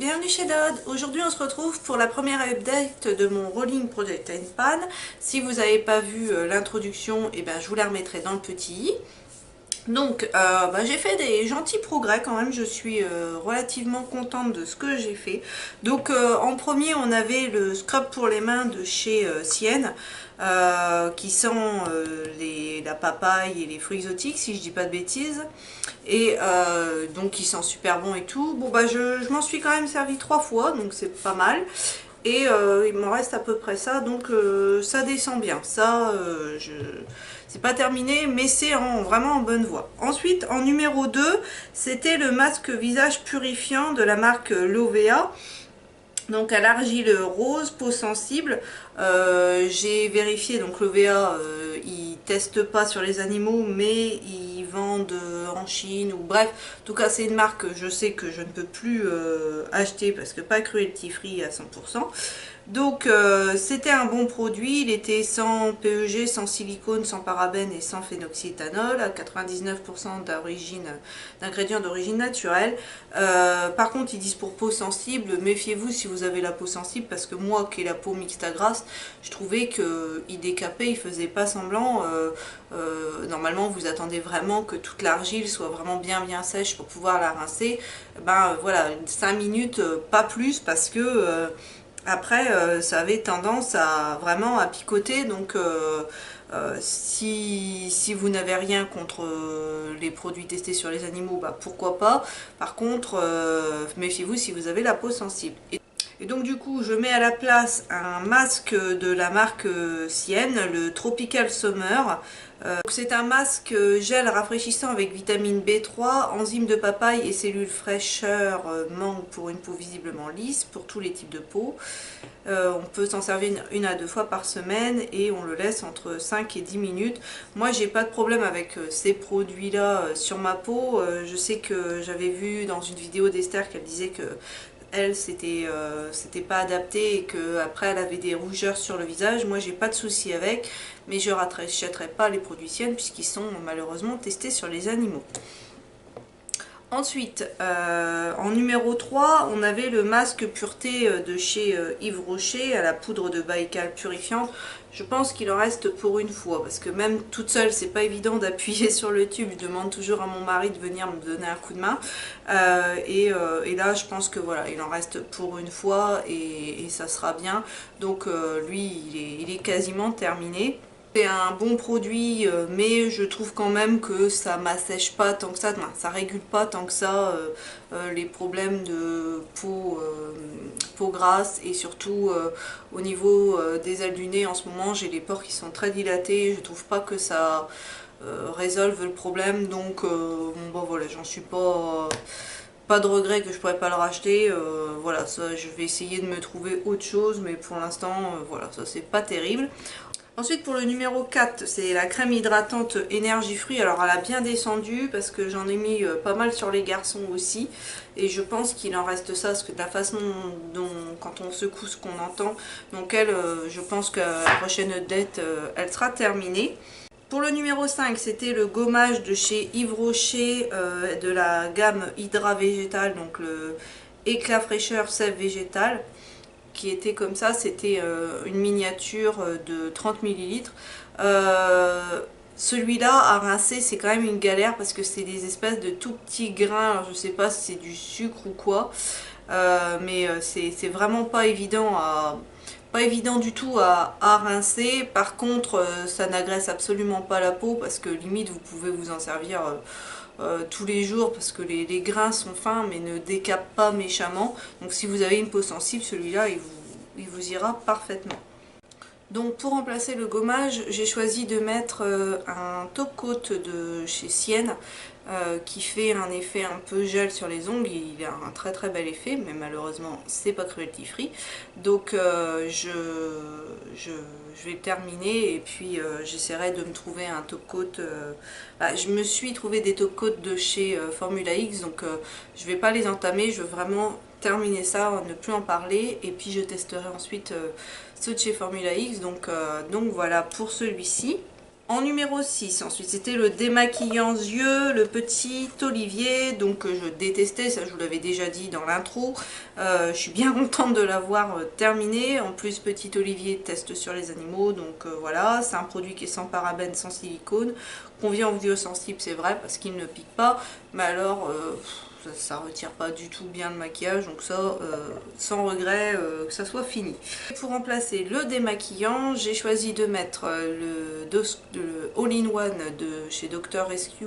bienvenue chez Dodd. Aujourd'hui on se retrouve pour la première update de mon Rolling Project Pan. Si vous n'avez pas vu l'introduction, je vous la remettrai dans le petit i. Donc j'ai fait des gentils progrès quand même, je suis relativement contente de ce que j'ai fait. Donc en premier on avait le scrub pour les mains de chez Sienne qui sent la papaye et les fruits exotiques si je dis pas de bêtises. Et donc il sent super bon et tout. Bon je m'en suis quand même servi 3 fois donc c'est pas mal. Et il m'en reste à peu près ça, donc ça descend bien. Ça, c'est pas terminé, mais c'est vraiment en bonne voie. Ensuite, en numéro 2, c'était le masque visage purifiant de la marque Lovea. Donc à l'argile rose, peau sensible. J'ai vérifié, donc Lovea, ils testent pas sur les animaux, mais ils vendent en Chine, ou bref, en tout cas c'est une marque que je sais que je ne peux plus acheter parce que pas cruelty free à 100%. Donc c'était un bon produit, il était sans PEG, sans silicone, sans parabènes et sans phénoxyéthanol, à 99% d'ingrédients d'origine naturelle. Par contre ils disent pour peau sensible, méfiez-vous si vous avez la peau sensible, parce que moi qui ai la peau mixte à grasse, je trouvais qu'il décapait, il faisait pas semblant. Normalement vous attendez vraiment que toute l'argile soit vraiment bien sèche pour pouvoir la rincer. Voilà, 5 minutes, pas plus, parce que après ça avait tendance à vraiment à picoter. Donc si vous n'avez rien contre les produits testés sur les animaux, pourquoi pas. Par contre méfiez-vous si vous avez la peau sensible. Et donc du coup je mets à la place un masque de la marque Sienne, le Tropical Summer. C'est un masque gel rafraîchissant avec vitamine B3, enzymes de papaye et cellules fraîcheur mangue pour une peau visiblement lisse, pour tous les types de peau. On peut s'en servir 1 à 2 fois par semaine et on le laisse entre 5 et 10 minutes. Moi j'ai pas de problème avec ces produits là sur ma peau. Je sais que j'avais vu dans une vidéo d'Esther qu'elle disait que elle c'était pas adapté et que après elle avait des rougeurs sur le visage. Moi j'ai pas de souci avec, mais je rachèterai pas les produits Sienne puisqu'ils sont malheureusement testés sur les animaux. Ensuite, en numéro 3, on avait le masque pureté de chez Yves Rocher à la poudre de Baïkal purifiante. Je pense qu'il en reste pour une fois, parce que même toute seule, c'est pas évident d'appuyer sur le tube. Je demande toujours à mon mari de venir me donner un coup de main. Et là, je pense que voilà, il en reste pour une fois et ça sera bien. Donc lui, il est quasiment terminé. C'est un bon produit, mais je trouve quand même que ça m'assèche pas tant que ça, ça régule pas tant que ça les problèmes de peau grasse, et surtout au niveau des ailes du nez. En ce moment j'ai les pores qui sont très dilatés, je trouve pas que ça résolve le problème. Donc voilà, j'en suis pas de regret que je pourrais pas le racheter. Voilà, ça, je vais essayer de me trouver autre chose, mais pour l'instant voilà, ça c'est pas terrible. Ensuite pour le numéro 4, c'est la crème hydratante énergie fruits. Alors elle a bien descendu parce que j'en ai mis pas mal sur les garçons aussi. Et je pense qu'il en reste ça, parce que de la façon dont quand on secoue ce qu'on entend. Donc elle, je pense que la prochaine update, elle sera terminée. Pour le numéro 5, c'était le gommage de chez Yves Rocher de la gamme Hydra Végétal, donc le éclat fraîcheur sève végétal, qui était comme ça. C'était une miniature de 30 ml. Celui-là à rincer, c'est quand même une galère parce que c'est des espèces de tout petits grains. Alors, je sais pas si c'est du sucre ou quoi, mais c'est vraiment pas évident du tout à rincer. Par contre ça n'agresse absolument pas la peau, parce que limite vous pouvez vous en servir tous les jours, parce que les grains sont fins mais ne décapent pas méchamment. Donc si vous avez une peau sensible, celui-là il vous ira parfaitement. Donc pour remplacer le gommage, j'ai choisi de mettre un top coat de chez Sienne qui fait un effet un peu gel sur les ongles. Il a un très bel effet, mais malheureusement c'est pas cruelty free. Donc je vais terminer, et puis j'essaierai de me trouver un top coat. Je me suis trouvé des top coats de chez Formula X, donc je vais pas les entamer, je veux vraiment terminer ça, ne plus en parler, et puis je testerai ensuite ceux de chez Formula X. Donc voilà pour celui-ci. En numéro 6, ensuite, c'était le démaquillant yeux, le petit Olivier, donc je détestais, ça je vous l'avais déjà dit dans l'intro. Je suis bien contente de l'avoir terminé. En plus, petit Olivier teste sur les animaux, donc voilà, c'est un produit qui est sans parabènes, sans silicone, convient aux vidéos sensibles, c'est vrai, parce qu'il ne pique pas, mais alors ça retire pas du tout bien le maquillage, donc ça, sans regret que ça soit fini. Pour remplacer le démaquillant, j'ai choisi de mettre le All-in-One de chez Dr. Rescue,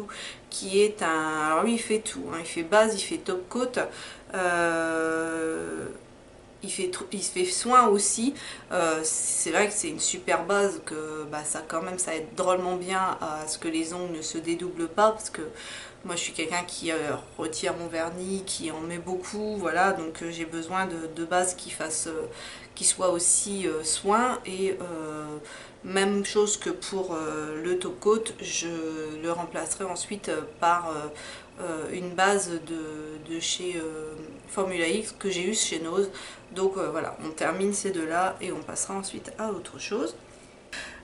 qui est un... Alors lui il fait tout, hein, il fait base, il fait top coat, il fait soin aussi. C'est vrai que c'est une super base, que bah, ça quand même ça aide drôlement bien à ce que les ongles ne se dédoublent pas, parce que moi je suis quelqu'un qui retire mon vernis, qui en met beaucoup, voilà, donc j'ai besoin de bases qui soient aussi soin, et même chose que pour le top coat, je le remplacerai ensuite par une base de chez Formula X que j'ai eu chez Nose. Donc voilà, on termine ces deux là et on passera ensuite à autre chose.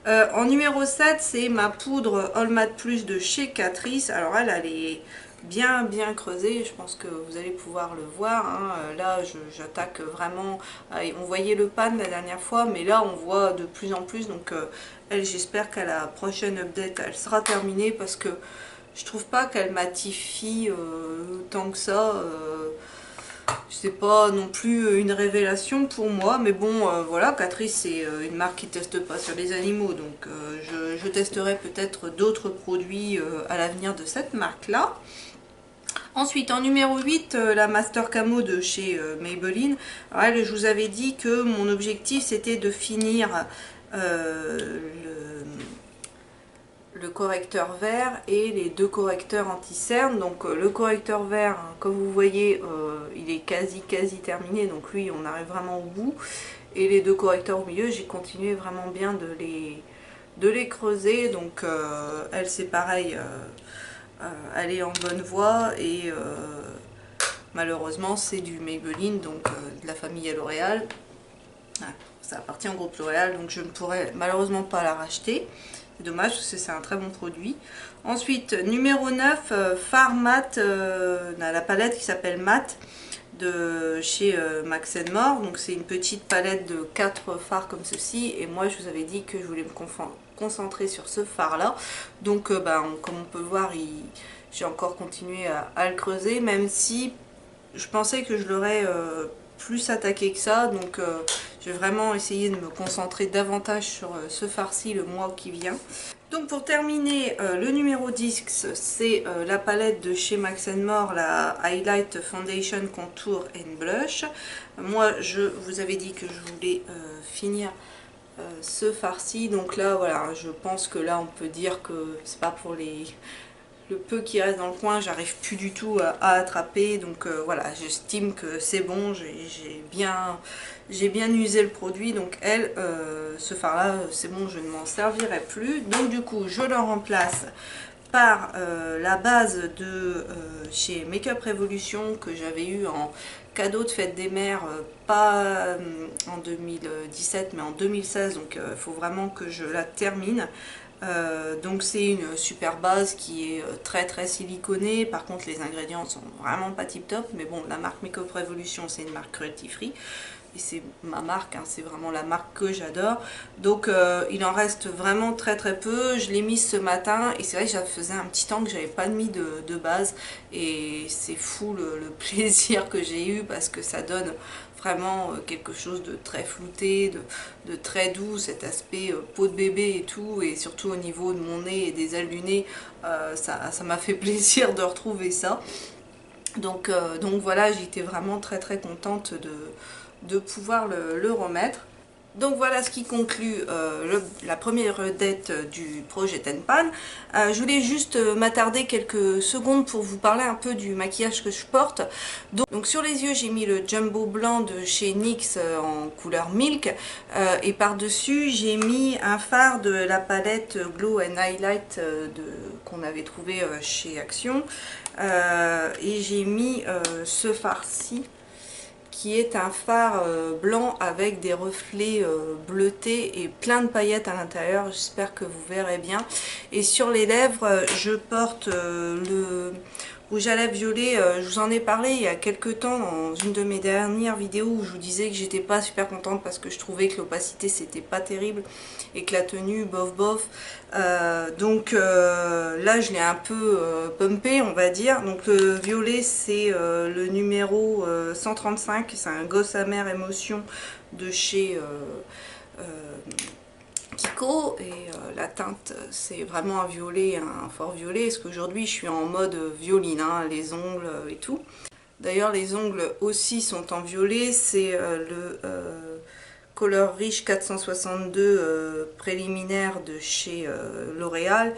En numéro 7, c'est ma poudre All Matte Plus de chez Catrice. Alors elle est bien creusée, je pense que vous allez pouvoir le voir, hein. Là j'attaque vraiment, on voyait le pan la dernière fois, mais là on voit de plus en plus, donc elle, j'espère qu'à la prochaine update elle sera terminée, parce que je trouve pas qu'elle matifie tant que ça. C'est pas non plus une révélation pour moi, mais bon, voilà, Catrice c'est une marque qui teste pas sur les animaux, donc je testerai peut-être d'autres produits à l'avenir de cette marque-là. Ensuite, en numéro 8, la Master Camo de chez Maybelline. Alors, elle, je vous avais dit que mon objectif c'était de finir le correcteur vert et les deux correcteurs anti-cerne. Donc le correcteur vert, hein, comme vous voyez, il est quasi terminé, donc lui on arrive vraiment au bout. Et les deux correcteurs au milieu, j'ai continué vraiment bien de les creuser. Donc elle c'est pareil, elle est en bonne voie, et malheureusement c'est du Maybelline, donc de la famille L'Oréal. Ça appartient au groupe L'Oréal, donc je ne pourrais malheureusement pas la racheter. C'est dommage parce que c'est un très bon produit. Ensuite, numéro 9, Fard Matte, la palette qui s'appelle Matte de chez Max More. Donc c'est une petite palette de 4 fards comme ceci. Et moi je vous avais dit que je voulais me concentrer sur ce fard là. Donc comme on peut le voir, j'ai encore continué à le creuser, même si je pensais que je l'aurais plus attaqué que ça. Donc je vais vraiment essayer de me concentrer davantage sur ce farci le mois qui vient. Donc pour terminer, le numéro 10, c'est la palette de chez Max More, la Highlight Foundation Contour and Blush. Moi je vous avais dit que je voulais finir ce farci, donc là voilà, je pense que là on peut dire que c'est pas pour le peu qui reste dans le coin, j'arrive plus du tout à attraper, donc voilà, j'estime que c'est bon, j'ai bien usé le produit, donc elle, ce fard là, c'est bon, je ne m'en servirai plus. Donc du coup, je le remplace par la base de chez Makeup Revolution, que j'avais eu en cadeau de fête des mères, pas en 2017 mais en 2016, donc il faut vraiment que je la termine. Donc c'est une super base qui est très siliconée. Par contre les ingrédients sont vraiment pas tip top, mais bon, la marque Makeup Revolution c'est une marque cruelty free et c'est ma marque, hein, c'est vraiment la marque que j'adore. Donc il en reste vraiment très peu. Je l'ai mise ce matin et c'est vrai que ça faisait un petit temps que j'avais pas mis de base, et c'est fou le plaisir que j'ai eu, parce que ça donne vraiment quelque chose de très flouté, de très doux, cet aspect peau de bébé et tout, et surtout au niveau de mon nez et des ailes du nez, ça m'a fait plaisir de retrouver ça. Donc voilà, j'étais vraiment très contente de pouvoir le remettre. Donc voilà ce qui conclut la première date du projet Tenpan. Je voulais juste m'attarder quelques secondes pour vous parler un peu du maquillage que je porte. Donc sur les yeux, j'ai mis le Jumbo blanc de chez NYX en couleur Milk, et par-dessus j'ai mis un fard de la palette Glow and Highlight qu'on avait trouvé chez Action, et j'ai mis ce fard-ci qui est un fard blanc avec des reflets bleutés et plein de paillettes à l'intérieur. J'espère que vous verrez bien. Et sur les lèvres, je porte le rouge à lèvres violet. Je vous en ai parlé il y a quelques temps dans une de mes dernières vidéos où je vous disais que j'étais pas super contente parce que je trouvais que l'opacité c'était pas terrible et que la tenue bof bof. Donc là je l'ai un peu pumpé, on va dire. Donc le violet c'est le numéro 135, c'est un Gossamer Émotion de chez Kiko, et la teinte c'est vraiment un violet, un fort violet, parce qu'aujourd'hui je suis en mode violine, hein, les ongles et tout. D'ailleurs les ongles aussi sont en violet, c'est le Color Riche 462 préliminaire de chez L'Oréal.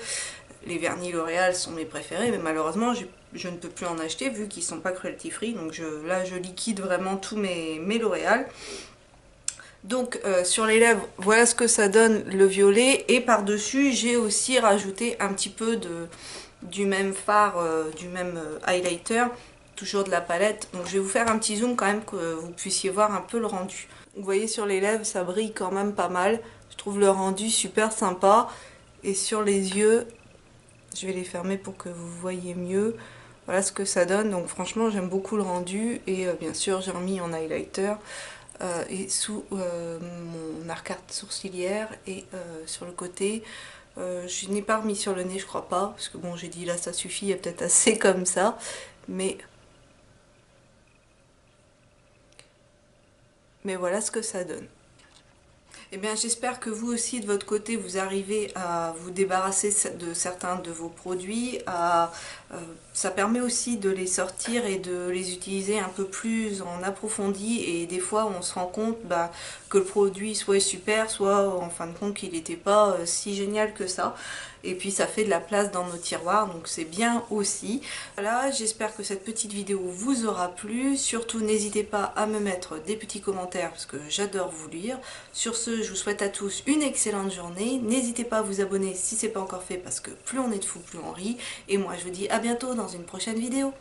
Les vernis L'Oréal sont mes préférés, mais malheureusement je ne peux plus en acheter vu qu'ils sont pas cruelty free, donc là je liquide vraiment tous mes L'Oréal. Donc sur les lèvres, voilà ce que ça donne le violet, et par dessus j'ai aussi rajouté un petit peu du même fard, du même highlighter, toujours de la palette. Donc je vais vous faire un petit zoom quand même que vous puissiez voir un peu le rendu. Vous voyez sur les lèvres ça brille quand même pas mal, je trouve le rendu super sympa. Et sur les yeux, je vais les fermer pour que vous voyez mieux. Voilà ce que ça donne, donc franchement j'aime beaucoup le rendu, et bien sûr j'ai remis en highlighter. Et sous mon arcade sourcilière et sur le côté. Je n'ai pas remis sur le nez, je crois pas, parce que bon, j'ai dit là ça suffit, il y a peut-être assez comme ça, mais voilà ce que ça donne. Eh bien j'espère que vous aussi de votre côté vous arrivez à vous débarrasser de certains de vos produits. Ça permet aussi de les sortir et de les utiliser un peu plus en approfondi, et des fois on se rend compte que le produit soit est super, soit en fin de compte qu'il n'était pas si génial que ça. Et puis ça fait de la place dans nos tiroirs, donc c'est bien aussi. Voilà, j'espère que cette petite vidéo vous aura plu. Surtout n'hésitez pas à me mettre des petits commentaires parce que j'adore vous lire. Sur ce, je vous souhaite à tous une excellente journée. N'hésitez pas à vous abonner si ce n'est pas encore fait, parce que plus on est de fous, plus on rit. Et moi je vous dis à bientôt dans une prochaine vidéo.